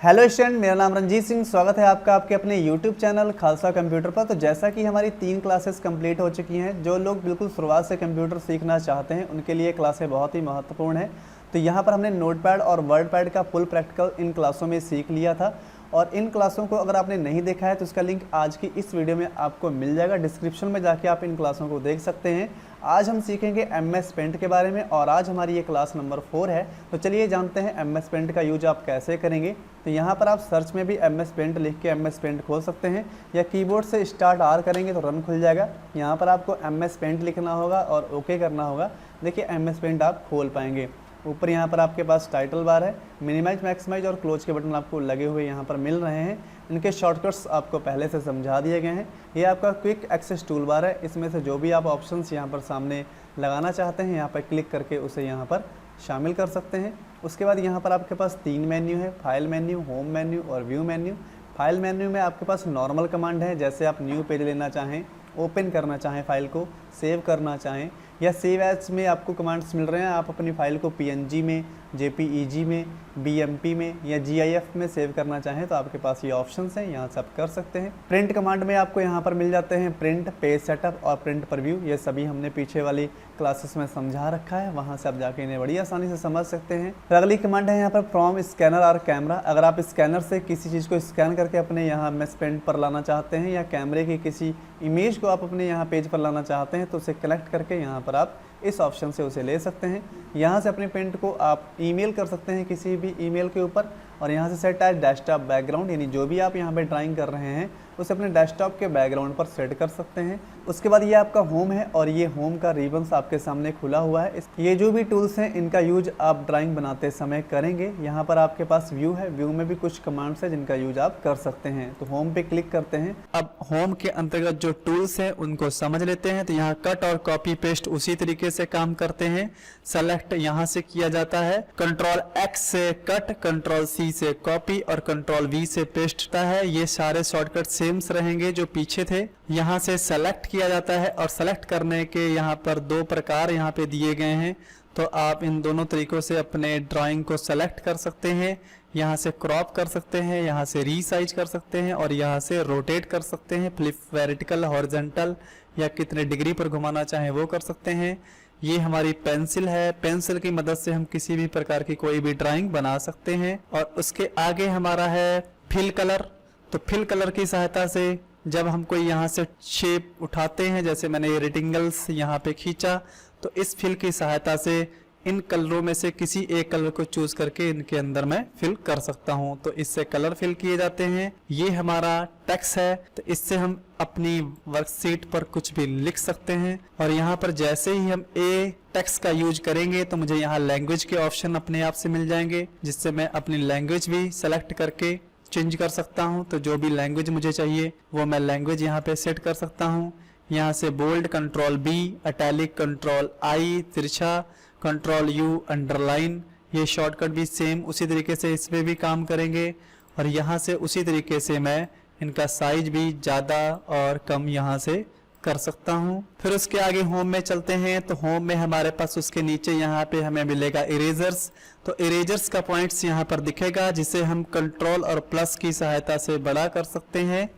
Hello student, मेरा नाम रंजीत सिंह। स्वागत है आपका आपके अपने यूट्यूब चैनल खालसा कंप्यूटर पर। तो जैसा कि हमारी 3 क्लासेस कंप्लीट हो चुकी हैं, जो लोग बिल्कुल शुरुआत से कंप्यूटर सीखना चाहते हैं उनके लिए क्लासें बहुत ही महत्वपूर्ण है। तो यहाँ पर हमने नोटपैड और वर्डपैड का फुल प्रैक्टिकल इन क्लासों में सीख लिया था, और इन क्लासों को अगर आपने नहीं देखा है तो इसका लिंक आज की इस वीडियो में आपको मिल जाएगा। डिस्क्रिप्शन में जाके आप इन क्लासों को देख सकते हैं। आज हम सीखेंगे MS पेंट के बारे में, और आज हमारी ये क्लास नंबर 4 है। तो चलिए जानते हैं MS पेंट का यूज आप कैसे करेंगे। तो यहाँ पर आप सर्च में भी MS पेंट लिख के MS पेंट खोल सकते हैं, या कीबोर्ड से स्टार्ट R करेंगे तो रन खुल जाएगा। यहाँ पर आपको MS पेंट लिखना होगा और ओके करना होगा। देखिए MS पेंट आप खोल पाएंगे। ऊपर यहाँ पर आपके पास टाइटल बार है, मिनिमाइज, मैक्सिमाइज और क्लोज के बटन आपको लगे हुए यहाँ पर मिल रहे हैं। इनके शॉर्टकट्स आपको पहले से समझा दिए गए हैं। ये आपका क्विक एक्सेस टूल बार है, इसमें से जो भी आप ऑप्शंस यहाँ पर सामने लगाना चाहते हैं यहाँ पर क्लिक करके उसे यहाँ पर शामिल कर सकते हैं। उसके बाद यहाँ पर आपके पास 3 मेन्यू है, फाइल मेन्यू, होम मेन्यू और व्यू मेन्यू। फाइल मेन्यू में आपके पास नॉर्मल कमांड है, जैसे आप न्यू पेज लेना चाहें, ओपन करना चाहें फाइल को, सेव करना चाहें, या सेव एज में आपको कमांड्स मिल रहे हैं। आप अपनी फाइल को PNG में, JPEG में, BMP में या GIF में सेव करना चाहें तो आपके पास ये ऑप्शंस हैं, यहाँ से आप कर सकते हैं। प्रिंट कमांड में आपको यहाँ पर मिल जाते हैं प्रिंट, पेज सेटअप और प्रिंट प्रीव्यू। ये सभी हमने पीछे वाली क्लासेस में समझा रखा है, वहाँ से आप जाके इन्हें बड़ी आसानी से समझ सकते हैं। फिर अगली कमांड है यहाँ पर फ्रॉम स्कैनर और कैमरा। अगर आप स्कैनर से किसी चीज़ को स्कैन करके अपने यहाँ MS पेंट पर लाना चाहते हैं, या कैमरे की किसी इमेज को आप अपने यहाँ पेज पर लाना चाहते हैं, तो उसे कलेक्ट करके यहाँ पर आप इस ऑप्शन से उसे ले सकते हैं। यहाँ से अपने पेंट को आप ईमेल कर सकते हैं किसी भी ईमेल के ऊपर, और यहाँ से सेट एज डेस्कटॉप बैकग्राउंड, यानी जो भी आप यहाँ पे ड्राइंग कर रहे हैं उसे अपने डेस्कटॉप के बैकग्राउंड पर सेट कर सकते हैं। उसके बाद ये आपका होम है, और ये होम का रिबन्स आपके सामने खुला हुआ है। ये जो भी टूल्स हैं इनका यूज आप ड्राइंग बनाते समय करेंगे। यहाँ पर आपके पास व्यू है, व्यू में भी कुछ कमांड्स है जिनका यूज आप कर सकते हैं। तो होम पे क्लिक करते हैं। अब होम के अंतर्गत जो टूल्स हैं उनको समझ लेते हैं। तो यहाँ कट और कॉपी पेस्ट उसी तरीके से काम करते हैं। सेलेक्ट यहाँ से किया जाता है, Ctrl X से कट, Ctrl C से कॉपी और Ctrl V से पेस्ट होता है। ये सारे शॉर्टकट सेम्स रहेंगे जो पीछे थे। यहाँ से सेलेक्ट किया जाता है, और सेलेक्ट करने के यहाँ पर 2 प्रकार यहाँ पे दिए गए हैं। तो आप इन दोनों तरीकों से अपने ड्राइंग को सेलेक्ट कर सकते हैं। यहाँ से क्रॉप कर सकते हैं, यहाँ से रीसाइज कर सकते हैं, और यहाँ से रोटेट कर सकते हैं। फ्लिप, वर्टिकल, हॉरिजॉन्टल या कितने डिग्री पर घुमाना चाहें वो कर सकते हैं। ये हमारी पेंसिल है, पेंसिल की मदद से हम किसी भी प्रकार की कोई भी ड्राइंग बना सकते हैं। और उसके आगे हमारा है फिल कलर। तो फिल कलर की सहायता से जब हम कोई यहाँ से शेप उठाते हैं, जैसे मैंने ये रेक्टेंगल्स यहाँ पे खींचा, तो इस फिल की सहायता से इन कलरों में से किसी एक कलर को चूज करके इनके अंदर मैं फिल कर सकता हूं। तो इससे कलर फिल किए जाते हैं। ये हमारा टेक्स्ट है, तो इससे हम अपनी वर्कशीट पर कुछ भी लिख सकते हैं। और यहाँ पर जैसे ही हम टेक्स्ट का यूज करेंगे तो मुझे यहाँ लैंग्वेज के ऑप्शन अपने आप से मिल जाएंगे, जिससे मैं अपनी लैंग्वेज भी सेलेक्ट करके चेंज कर सकता हूँ। तो जो भी लैंग्वेज मुझे चाहिए वो मैं लैंग्वेज यहाँ पे सेट कर सकता हूँ। यहाँ से bold Ctrl B, italic Ctrl I, तिरछा Ctrl U, अंडरलाइन। ये शॉर्टकट भी सेम उसी तरीके से इसमें भी काम करेंगे। और यहाँ से उसी तरीके से मैं इनका साइज भी ज़्यादा और कम यहाँ से कर सकता हूँ। फिर उसके आगे होम में चलते हैं। तो होम में हमारे पास उसके नीचे यहाँ पे हमें मिलेगा इरेजर्स। तो इरेजर्स का पॉइंट्स यहाँ पर दिखेगा, जिसे हम कंट्रोल और प्लस की सहायता से बड़ा कर सकते हैं,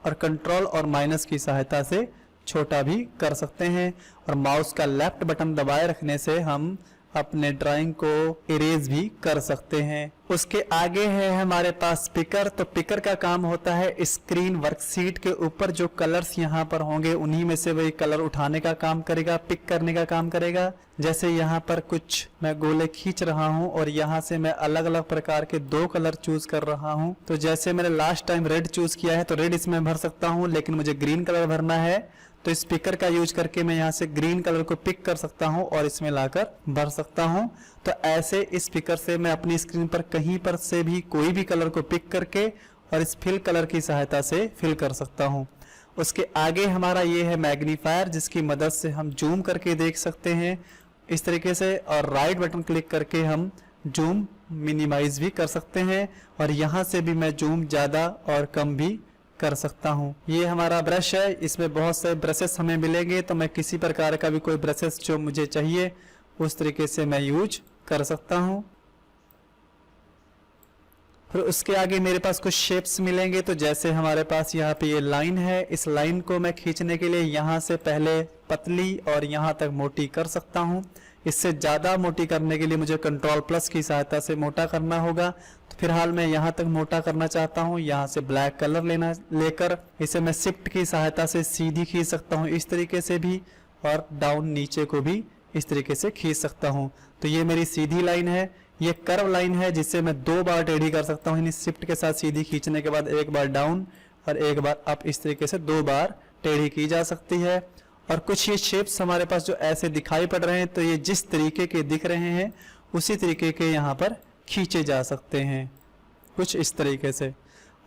और कंट्रोल और माइनस की सहायता से छोटा भी कर सकते हैं। और माउस का लेफ्ट बटन दबाए रखने से हम अपने ड्राइंग को इरेज भी कर सकते हैं। उसके आगे है हमारे पास पिकर। तो पिकर का काम होता है स्क्रीन वर्कशीट के ऊपर जो कलर्स यहाँ पर होंगे उन्हीं में से वही कलर उठाने का काम करेगा, पिक करने का काम करेगा। जैसे यहाँ पर कुछ मैं गोले खींच रहा हूँ और यहाँ से मैं अलग अलग प्रकार के 2 कलर चूज कर रहा हूँ। तो जैसे मैंने लास्ट टाइम रेड चूज किया है तो रेड इसमें भर सकता हूँ, लेकिन मुझे ग्रीन कलर भरना है तो इस पिकर का यूज करके मैं यहाँ से ग्रीन कलर को पिक कर सकता हूँ और इसमें लाकर भर सकता हूँ। तो ऐसे इस पिकर से मैं अपनी स्क्रीन पर कहीं पर से भी कोई भी कलर को पिक करके और इस फिल कलर की सहायता से फिल कर सकता हूँ। उसके आगे हमारा ये है मैग्नीफायर, जिसकी मदद से हम जूम करके देख सकते हैं इस तरीके से, और राइट बटन क्लिक करके हम जूम मिनिमाइज भी कर सकते हैं। और यहाँ से भी मैं जूम ज़्यादा और कम भी कर सकता हूँ। ये हमारा ब्रश है, इसमें बहुत से ब्रशेस हमें मिलेंगे। तो मैं किसी प्रकार का भी कोई ब्रशेस जो मुझे चाहिए उस तरीके से मैं यूज कर सकता हूँ। फिर उसके आगे मेरे पास कुछ शेप्स मिलेंगे। तो जैसे हमारे पास यहाँ पे ये लाइन है, इस लाइन को मैं खींचने के लिए यहाँ से पहले पतली और यहाँ तक मोटी कर सकता हूँ। इससे ज़्यादा मोटी करने के लिए मुझे कंट्रोल प्लस की सहायता से मोटा करना होगा। तो फिलहाल मैं यहाँ तक मोटा करना चाहता हूँ। यहाँ से ब्लैक कलर लेकर इसे मैं शिफ्ट की सहायता से सीधी खींच सकता हूँ इस तरीके से भी, और डाउन नीचे को भी इस तरीके से खींच सकता हूँ। तो ये मेरी सीधी लाइन है। ये कर्व लाइन है जिससे मैं 2 बार टेढ़ी कर सकता हूँ। शिफ्ट के साथ सीधी खींचने के बाद एक बार डाउन और एक बार अप, इस तरीके से 2 बार टेढ़ी की जा सकती है। और कुछ ये शेप्स हमारे पास जो ऐसे दिखाई पड़ रहे हैं, तो ये जिस तरीके के दिख रहे हैं उसी तरीके के यहाँ पर खींचे जा सकते हैं, कुछ इस तरीके से।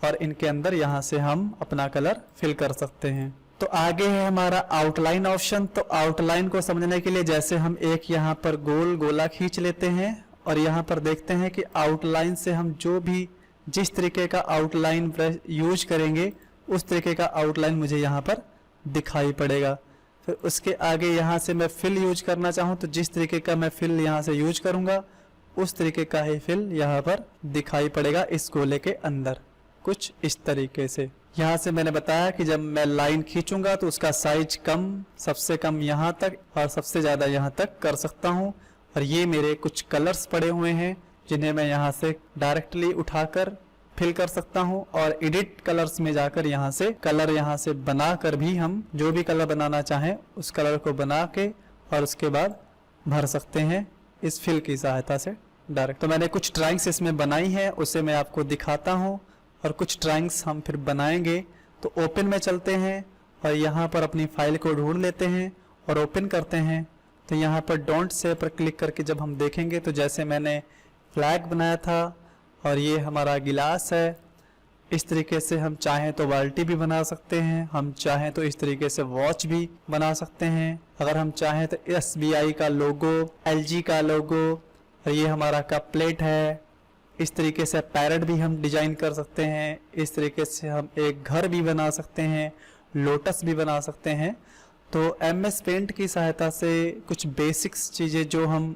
और इनके अंदर यहाँ से हम अपना कलर फिल कर सकते हैं। तो आगे है हमारा आउटलाइन ऑप्शन। तो आउटलाइन को समझने के लिए जैसे हम एक यहाँ पर गोल गोला खींच लेते हैं और यहाँ पर देखते हैं कि आउटलाइन से हम जो भी जिस तरीके का आउटलाइन यूज करेंगे उस तरीके का आउटलाइन मुझे यहाँ पर दिखाई पड़ेगा। फिर उसके आगे यहाँ से मैं फिल यूज करना चाहूँ तो जिस तरीके का मैं फिल यहाँ से यूज करूँगा उस तरीके का ही फिल यहाँ पर दिखाई पड़ेगा इस गोले के अंदर, कुछ इस तरीके से। यहाँ से मैंने बताया कि जब मैं लाइन खींचूंगा तो उसका साइज कम, सबसे कम यहाँ तक और सबसे ज़्यादा यहाँ तक कर सकता हूँ। और ये मेरे कुछ कलर्स पड़े हुए हैं जिन्हें मैं यहाँ से डायरेक्टली उठाकर फिल कर सकता हूँ, और एडिट कलर्स में जाकर यहाँ से कलर यहाँ से बनाकर भी हम जो भी कलर बनाना चाहें उस कलर को बना के और उसके बाद भर सकते हैं इस फिल की सहायता से डायरेक्ट। तो मैंने कुछ ड्राइंग्स इसमें बनाई हैं, उसे मैं आपको दिखाता हूँ और कुछ ड्राइंग्स हम फिर बनाएंगे। तो ओपन में चलते हैं और यहाँ पर अपनी फाइल को ढूंढ लेते हैं और ओपन करते हैं। तो यहाँ पर डोंट सेव पर क्लिक करके जब हम देखेंगे तो जैसे मैंने फ्लैग बनाया था और ये हमारा गिलास है, इस तरीके से हम चाहें तो बाल्टी भी बना सकते हैं, हम चाहें तो इस तरीके से वॉच भी बना सकते हैं। अगर हम चाहें तो SBI का लोगो, LG का लोगो, और ये हमारा कप प्लेट है। इस तरीके से पैरेट भी हम डिजाइन कर सकते हैं। इस तरीके से हम एक घर भी बना सकते हैं, लोटस भी बना सकते हैं। तो MS पेंट की सहायता से कुछ बेसिक्स चीज़ें जो हम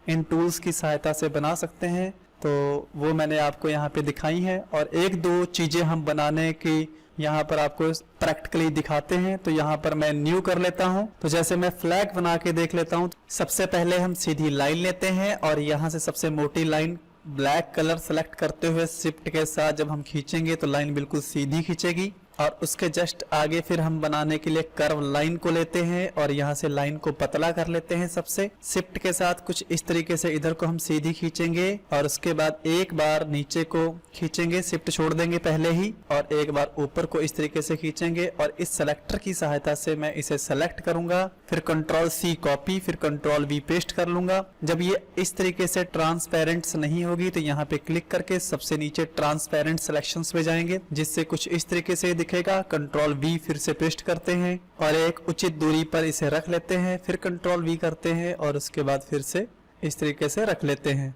इन टूल्स की सहायता से बना सकते हैं, तो वो मैंने आपको यहाँ पे दिखाई है। और एक दो चीज़ें हम बनाने की यहाँ पर आपको प्रैक्टिकली दिखाते हैं। तो यहाँ पर मैं न्यू कर लेता हूँ। तो जैसे मैं फ्लैग बना के देख लेता हूँ। सबसे पहले हम सीधी लाइन लेते हैं और यहाँ से सबसे मोटी लाइन ब्लैक कलर सेलेक्ट करते हुए शिफ्ट के साथ जब हम खींचेंगे तो लाइन बिल्कुल सीधी खींचेगी। और उसके जस्ट आगे फिर हम बनाने के लिए कर्व लाइन को लेते हैं और यहाँ से लाइन को पतला कर लेते हैं सबसे शिफ्ट के साथ, कुछ इस तरीके से इधर को हम सीधी खींचेंगे और उसके बाद एक बार नीचे को खींचेंगे, शिफ्ट छोड़ देंगे पहले ही, और एक बार ऊपर को इस तरीके से खींचेंगे। और इस सेलेक्टर की सहायता से मैं इसे सेलेक्ट करूंगा, फिर कंट्रोल C कॉपी, फिर कंट्रोल V पेस्ट कर लूंगा। जब ये इस तरीके से ट्रांसपेरेंट नहीं होगी तो यहाँ पे क्लिक करके सबसे नीचे ट्रांसपेरेंट सिलेक्शंस पे जाएंगे, जिससे कुछ इस तरीके से दिखेगा। कंट्रोल V फिर से पेस्ट करते हैं और एक उचित दूरी पर इसे रख लेते हैं, फिर कंट्रोल V करते हैं और उसके बाद फिर से इस तरीके से रख लेते हैं।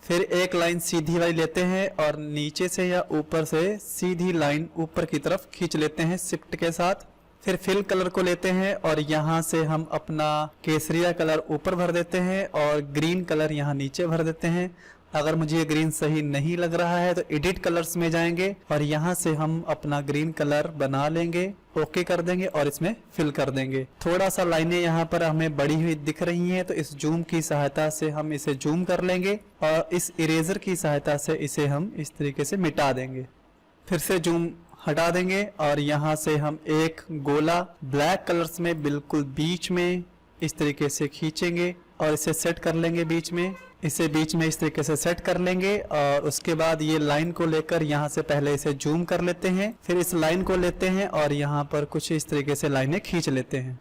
फिर एक लाइन सीधी वाली लेते हैं और नीचे से या ऊपर से सीधी लाइन ऊपर की तरफ खींच लेते हैं शिफ्ट के साथ। फिर फिल कलर को लेते हैं और यहाँ से हम अपना केसरिया कलर ऊपर भर देते हैं और ग्रीन कलर यहाँ नीचे भर देते हैं। अगर मुझे ये ग्रीन सही नहीं लग रहा है तो एडिट कलर्स में जाएंगे और यहाँ से हम अपना ग्रीन कलर बना लेंगे, ओके कर देंगे और इसमें फिल कर देंगे। थोड़ा सा लाइनें यहाँ पर हमें बड़ी हुई दिख रही हैं तो इस जूम की सहायता से हम इसे जूम कर लेंगे और इस इरेजर की सहायता से इसे हम इस तरीके से मिटा देंगे। फिर से जूम हटा देंगे और यहाँ से हम एक गोला ब्लैक कलर्स में बिल्कुल बीच में इस तरीके से खींचेंगे और इसे सेट कर लेंगे बीच में। इसे बीच में इस तरीके से सेट कर लेंगे और उसके बाद ये लाइन को लेकर यहाँ से पहले इसे जूम कर लेते हैं, फिर इस लाइन को लेते हैं और यहाँ पर कुछ इस तरीके से लाइनें खींच लेते हैं।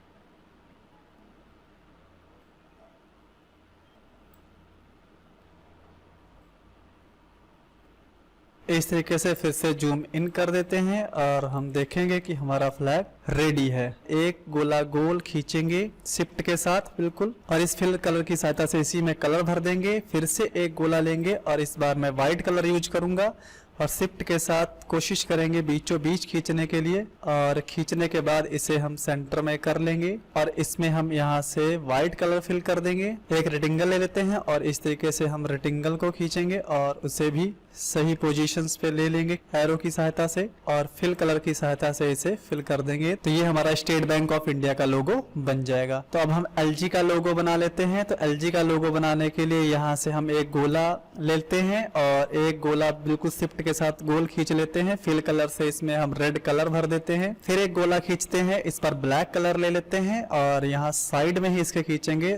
इस तरीके से फिर से जूम इन कर देते हैं और हम देखेंगे कि हमारा फ्लैग रेडी है। एक गोला गोल खींचेंगे शिफ्ट के साथ बिल्कुल और इस फिल कलर की सहायता से इसी में कलर भर देंगे। फिर से एक गोला लेंगे और इस बार मैं व्हाइट कलर यूज करूंगा और शिफ्ट के साथ कोशिश करेंगे बीचों बीच खींचने के लिए और खींचने के बाद इसे हम सेंटर में कर लेंगे और इसमें हम यहाँ से व्हाइट कलर फिल कर देंगे। एक रेक्टेंगल ले लेते हैं और इस तरीके से हम रेक्टेंगल को खींचेंगे और उसे भी सही पोजीशंस पे ले लेंगे एरो की सहायता से और फिल कलर की सहायता से इसे फिल कर देंगे। तो ये हमारा स्टेट बैंक ऑफ इंडिया का लोगो बन जाएगा। तो अब हम एलजी का लोगो बना लेते हैं। तो एलजी का लोगो बनाने के लिए यहाँ से हम एक गोला लेते हैं और एक गोला बिल्कुल शिफ्ट के साथ गोल खींच लेते हैं। फिल कलर से इसमें हम रेड कलर भर देते हैं। फिर एक गोला खींचते हैं, इस पर ब्लैक कलर ले लेते हैं और यहाँ साइड में ही इसके खींचेंगे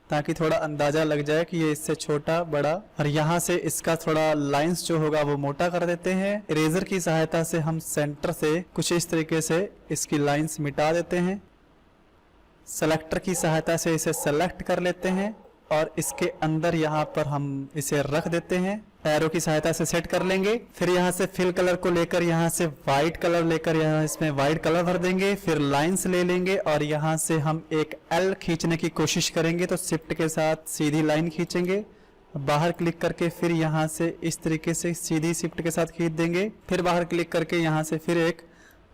ताकि थोड़ा अंदाजा लग जाए कि ये इससे छोटा बड़ा। और यहाँ से इसका थोड़ा लाइंस जो होगा वो मोटा कर देते हैं। इरेजर की सहायता से हम सेंटर से कुछ इस तरीके से इसकी लाइंस मिटा देते हैं। सेलेक्टर की सहायता से इसे सेलेक्ट कर लेते हैं और इसके अंदर यहाँ पर हम इसे रख देते हैं। एरो की सहायता से सेट कर लेंगे। फिर यहाँ से फिल कलर को लेकर यहाँ से व्हाइट कलर लेकर यहाँ इसमें व्हाइट कलर भर देंगे। फिर लाइंस ले लेंगे और यहाँ से हम एक एल खींचने की कोशिश करेंगे। तो शिफ्ट के साथ सीधी लाइन खींचेंगे, बाहर क्लिक करके फिर यहाँ से इस तरीके से सीधी शिफ्ट के साथ खींच देंगे। फिर बाहर क्लिक करके यहाँ से फिर एक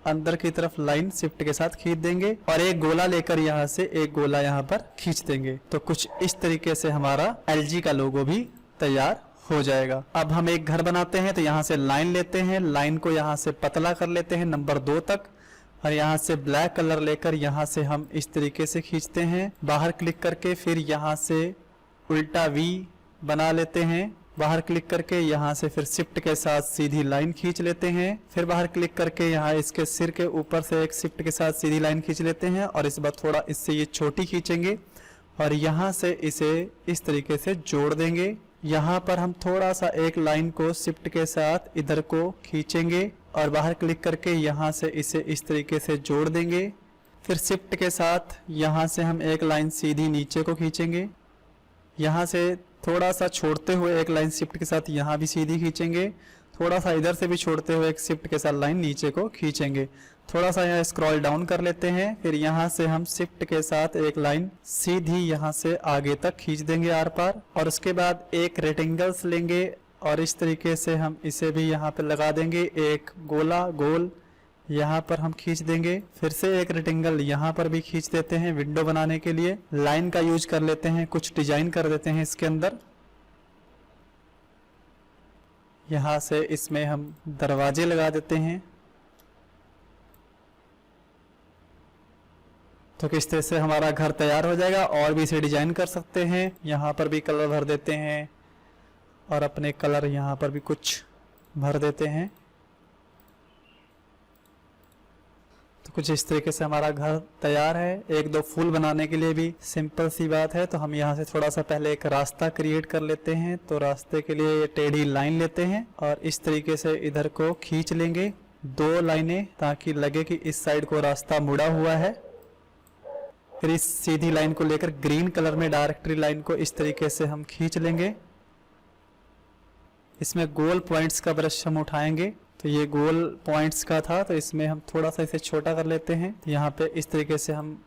अंदर की तरफ लाइन शिफ्ट के साथ खींच देंगे और एक गोला लेकर यहाँ से एक गोला यहाँ पर खींच देंगे। तो कुछ इस तरीके से हमारा एलजी का लोगो भी तैयार हो जाएगा। अब हम एक घर बनाते हैं। तो यहाँ से लाइन लेते हैं, लाइन को यहाँ से पतला कर लेते हैं नंबर 2 तक और यहाँ से ब्लैक कलर लेकर यहाँ से हम इस तरीके से खींचते हैं। बाहर क्लिक करके फिर यहाँ से उल्टा वी बना लेते हैं। बाहर क्लिक करके यहाँ से फिर शिफ्ट के साथ सीधी लाइन खींच लेते हैं। फिर बाहर क्लिक करके यहाँ इसके सिर के ऊपर से एक शिफ्ट के साथ सीधी लाइन खींच लेते हैं और इस बार थोड़ा इससे ये छोटी खींचेंगे और यहाँ से इसे इस तरीके से जोड़ देंगे। यहाँ पर हम थोड़ा सा एक लाइन को शिफ्ट के साथ इधर को खींचेंगे और बाहर क्लिक करके यहाँ से इसे इस तरीके से जोड़ देंगे। फिर शिफ्ट के साथ यहाँ से हम एक लाइन सीधी नीचे को खींचेंगे। यहाँ से थोड़ा सा छोड़ते हुए एक लाइन शिफ्ट के साथ यहाँ भी सीधी खींचेंगे। थोड़ा सा इधर से भी छोड़ते हुए एक शिफ्ट के साथ लाइन नीचे को खींचेंगे। थोड़ा सा यहाँ स्क्रॉल डाउन कर लेते हैं। फिर यहाँ से हम शिफ्ट के साथ एक लाइन सीधी यहाँ से आगे तक खींच देंगे आर पार और उसके बाद एक रेक्टेंगल्स लेंगे और इस तरीके से हम इसे भी यहाँ पे लगा देंगे। एक गोला गोल यहाँ पर हम खींच देंगे। फिर से एक रेक्टेंगल यहाँ पर भी खींच देते हैं। विंडो बनाने के लिए लाइन का यूज कर लेते हैं, कुछ डिजाइन कर देते हैं इसके अंदर। यहाँ से इसमें हम दरवाजे लगा देते हैं। तो किस तरह से हमारा घर तैयार हो जाएगा। और भी इसे डिजाइन कर सकते हैं। यहाँ पर भी कलर भर देते हैं और अपने कलर यहाँ पर भी कुछ भर देते हैं। तो कुछ इस तरीके से हमारा घर तैयार है। एक दो फूल बनाने के लिए भी सिंपल सी बात है। तो हम यहाँ से थोड़ा सा पहले एक रास्ता क्रिएट कर लेते हैं। तो रास्ते के लिए टेढ़ी लाइन लेते हैं और इस तरीके से इधर को खींच लेंगे 2 लाइनें ताकि लगे कि इस साइड को रास्ता मुड़ा हुआ है। फिर इस सीधी लाइन को लेकर ग्रीन कलर में डायरेक्टरी लाइन को इस तरीके से हम खींच लेंगे। इसमें गोल पॉइंट्स का ब्रश हम उठाएंगे। तो ये गोल पॉइंट्स का था, तो इसमें हम थोड़ा सा इसे छोटा कर लेते हैं। तो यहाँ पे इस तरीके से हम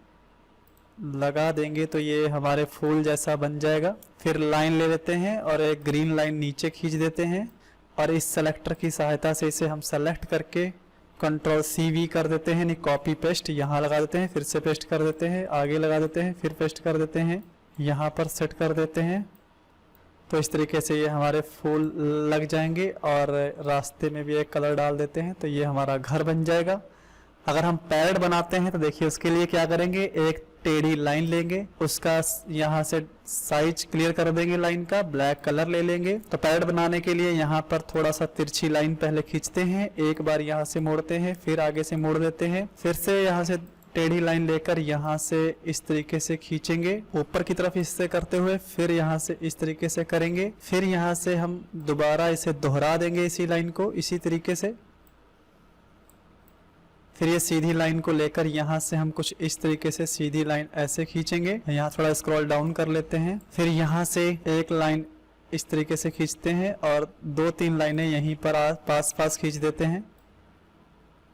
लगा देंगे तो ये हमारे फूल जैसा बन जाएगा। फिर लाइन ले लेते हैं और एक ग्रीन लाइन नीचे खींच देते हैं और इस सेलेक्टर की सहायता से इसे हम सेलेक्ट करके Ctrl+C+V कर देते हैं। नहीं कॉपी पेस्ट यहाँ लगा देते हैं, फिर से पेस्ट कर देते हैं, आगे लगा देते हैं, फिर पेस्ट कर देते हैं, यहाँ पर सेट कर देते हैं। तो इस तरीके से ये हमारे फूल लग जाएंगे और रास्ते में भी एक कलर डाल देते हैं। तो ये हमारा घर बन जाएगा। अगर हम पैरेट बनाते हैं तो देखिए उसके लिए क्या करेंगे, एक टेढ़ी लाइन लेंगे, उसका यहाँ से साइज क्लियर कर देंगे लाइन का, ब्लैक कलर ले लेंगे। तो पैरेट बनाने के लिए यहाँ पर थोड़ा सा तिरछी लाइन पहले खींचते हैं, एक बार यहाँ से मोड़ते हैं, फिर आगे से मोड़ देते हैं, फिर से यहाँ से टेढ़ी लाइन लेकर यहाँ से इस तरीके से खींचेंगे ऊपर की तरफ इससे करते हुए, फिर यहाँ से इस तरीके से करेंगे, फिर यहाँ से हम दोबारा इसे दोहरा देंगे इसी लाइन को इसी तरीके से। फिर ये सीधी लाइन को लेकर यहाँ से हम कुछ इस तरीके से सीधी लाइन ऐसे खींचेंगे। यहाँ थोड़ा स्क्रॉल डाउन कर लेते हैं, फिर यहाँ से एक लाइन इस तरीके से खींचते हैं और 2-3 लाइनें यहीं पर पास पास खींच देते हैं।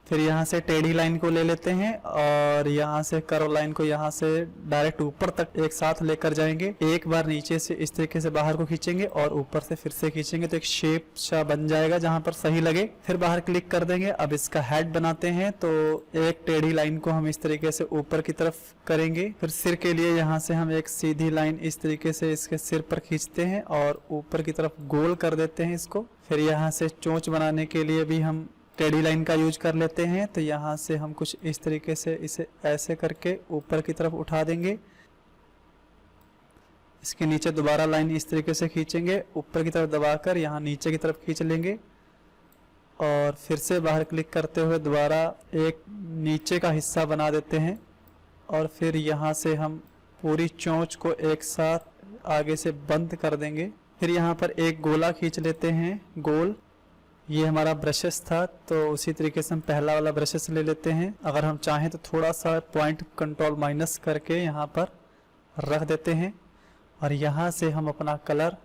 फिर यहाँ से टेढ़ी लाइन को ले लेते हैं और यहाँ से कर्व लाइन को यहाँ से डायरेक्ट ऊपर तक एक साथ लेकर जाएंगे। एक बार नीचे से इस तरीके से बाहर को खींचेंगे और ऊपर से फिर से खींचेंगे तो एक शेप सा बन जाएगा जहां पर सही लगे। फिर बाहर क्लिक कर देंगे। अब इसका हेड बनाते हैं तो एक टेढ़ी लाइन को हम इस तरीके से ऊपर की तरफ करेंगे। फिर सिर के लिए यहाँ से हम एक सीधी लाइन इस तरीके से इसके सिर पर खींचते हैं और ऊपर की तरफ गोल कर देते हैं इसको। फिर यहाँ से चोंच बनाने के लिए भी हम टेढ़ी लाइन का यूज कर लेते हैं। तो यहाँ से हम कुछ इस तरीके से इसे ऐसे करके ऊपर की तरफ उठा देंगे। इसके नीचे दोबारा लाइन इस तरीके से खींचेंगे, ऊपर की तरफ दबाकर यहाँ नीचे की तरफ खींच लेंगे और फिर से बाहर क्लिक करते हुए दोबारा एक नीचे का हिस्सा बना देते हैं और फिर यहाँ से हम पूरी चोंच को एक साथ आगे से बंद कर देंगे। फिर यहाँ पर एक गोला खींच लेते हैं गोल। ये हमारा ब्रशेस था तो उसी तरीके से हम पहला वाला ब्रशेस ले लेते हैं। अगर हम चाहें तो थोड़ा सा पॉइंट कंट्रोल माइनस करके यहाँ पर रख देते हैं और यहाँ से हम अपना कलर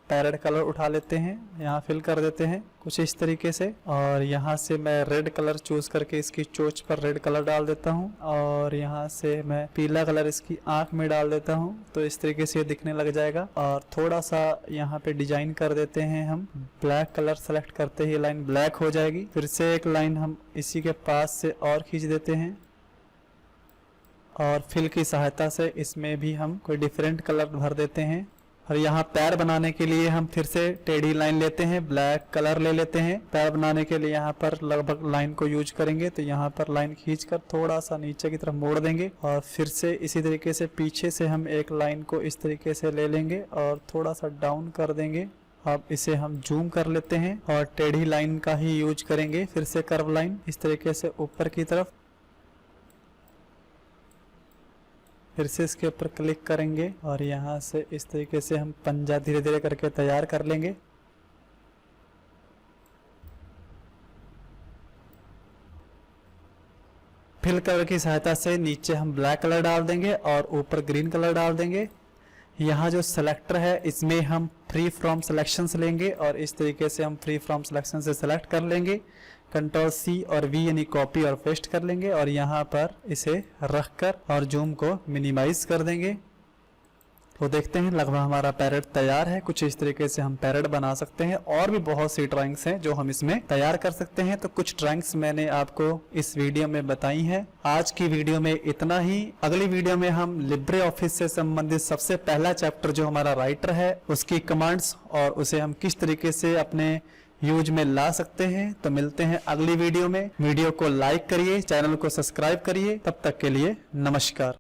पैरेट कलर उठा लेते हैं, यहाँ फिल कर देते हैं कुछ इस तरीके से। और यहाँ से मैं रेड कलर चूज करके इसकी चोंच पर रेड कलर डाल देता हूँ और यहाँ से मैं पीला कलर इसकी आंख में डाल देता हूँ तो इस तरीके से दिखने लग जाएगा। और थोड़ा सा यहाँ पे डिजाइन कर देते हैं हम, ब्लैक कलर सेलेक्ट करते ही लाइन ब्लैक हो जाएगी। फिर से एक लाइन हम इसी के पास से और खींच देते हैं और फिल की सहायता से इसमें भी हम कोई डिफरेंट कलर भर देते हैं। और यहाँ पैर बनाने के लिए हम फिर से टेढ़ी लाइन लेते हैं, ब्लैक कलर ले लेते हैं। पैर बनाने के लिए यहाँ पर लगभग लाइन को यूज करेंगे तो यहाँ पर लाइन खींचकर थोड़ा सा नीचे की तरफ मोड़ देंगे और फिर से इसी तरीके से पीछे से हम एक लाइन को इस तरीके से ले लेंगे और थोड़ा सा डाउन कर देंगे। अब इसे हम जूम कर लेते हैं और टेढ़ी लाइन का ही यूज करेंगे। फिर से कर्व लाइन इस तरीके से ऊपर की तरफ, फिर से इसके ऊपर क्लिक करेंगे और यहाँ से इस तरीके से हम पंजा धीरे धीरे करके तैयार कर लेंगे। फिल कलर की सहायता से नीचे हम ब्लैक कलर डाल देंगे और ऊपर ग्रीन कलर डाल देंगे। यहाँ जो सेलेक्टर है इसमें हम फ्री फ्रॉम सिलेक्शंस लेंगे और इस तरीके से हम फ्री फ्रॉम सिलेक्शन से सेलेक्ट कर लेंगे। कंट्रोल सी और वी यानी कॉपी और पेस्ट कर लेंगे और यहाँ पर इसे रखकर और जूम को मिनिमाइज कर देंगे। तो देखते हैं लगभग हमारा पैरेट तैयार है। कुछ इस तरीके से हम पैरेट बना सकते हैं और भी बहुत सी ड्राइंग्स हैं जो हम इसमें तैयार कर सकते हैं। तो कुछ ड्राइंग्स मैंने आपको इस वीडियो में बताई हैं। आज की वीडियो में इतना ही। अगली वीडियो में हम लिब्रे ऑफिस से संबंधित सबसे पहला चैप्टर जो हमारा राइटर है उसकी कमांड्स और उसे हम किस तरीके से अपने यूज में ला सकते हैं। तो मिलते हैं अगली वीडियो में। वीडियो को लाइक करिए, चैनल को सब्सक्राइब करिए। तब तक के लिए नमस्कार।